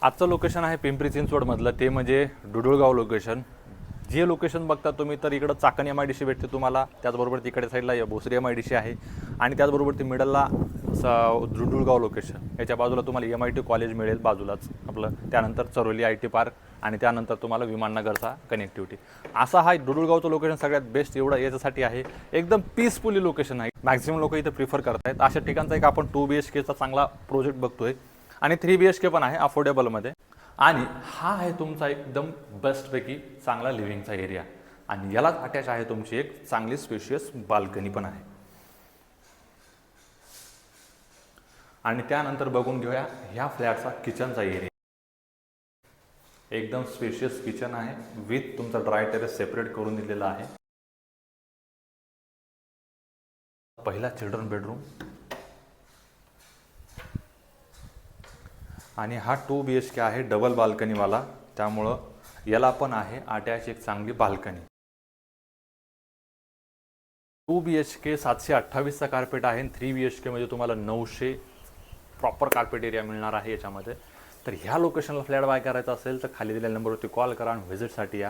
आजचं लोकेशन आहे पिंपरी चिंचवडमधलं, ते म्हणजे डुडुळगाव लोकेशन. जे लोकेशन बघता तुम्ही तर इकडं चाकण MIDC भेटते तुम्हाला, त्याचबरोबर तिकडे साईडला भोसरी MIDC आहे आणि त्याचबरोबर ते मिडलला डुडुळगाव लोकेशन. याच्या बाजूला तुम्हाला MIT कॉलेज मिळेल बाजूलाच आपलं, त्यानंतर चरोली IT पार्क आणि त्यानंतर तुम्हाला विमाननगरचा कनेक्टिव्हिटी. असा हा डुडुळगावचं लोकेशन सगळ्यात बेस्ट एवढं याच्यासाठी आहे, एकदम पीसफुली लोकेशन आहे. मॅक्झिमम लोक इथे प्रिफर करतायत. अशा ठिकाणचा एक आपण 2 BHKचा चांगला प्रोजेक्ट बघतोय आणि 3 BHK पण आहे अफोर्डेबलमध्ये. आणि हा आहे तुमचा एकदम बेस्टपैकी चांगला लिव्हिंगचा एरिया आणि यालाच अटॅच आहे तुमची एक चांगली स्पेशियस बाल्कनी पण आहे. आणि त्यानंतर बघून घेऊया ह्या फ्लॅटचा किचनचा एरिया. एकदम स्पेशियस किचन आहे विथ तुमचा ड्राय टेरेस सेपरेट करून दिलेला आहे. पहिला चिल्ड्रन बेडरूम आणि हा 2 BHK आहे डबल बाल्कनीवाला, त्यामुळं याला पण आहे अटॅच एक चांगली बाल्कनी. 2 BHK 728चा कार्पेट आहे. 3 BHK म्हणजे तुम्हाला 900 प्रॉपर कार्पेट एरिया मिळणार आहे याच्यामध्ये. तर ह्या लोकेशनला फ्लॅट बाय करायचा असेल तर खाली दिलेल्या नंबरवरती कॉल करा आणि व्हिजिटसाठी या.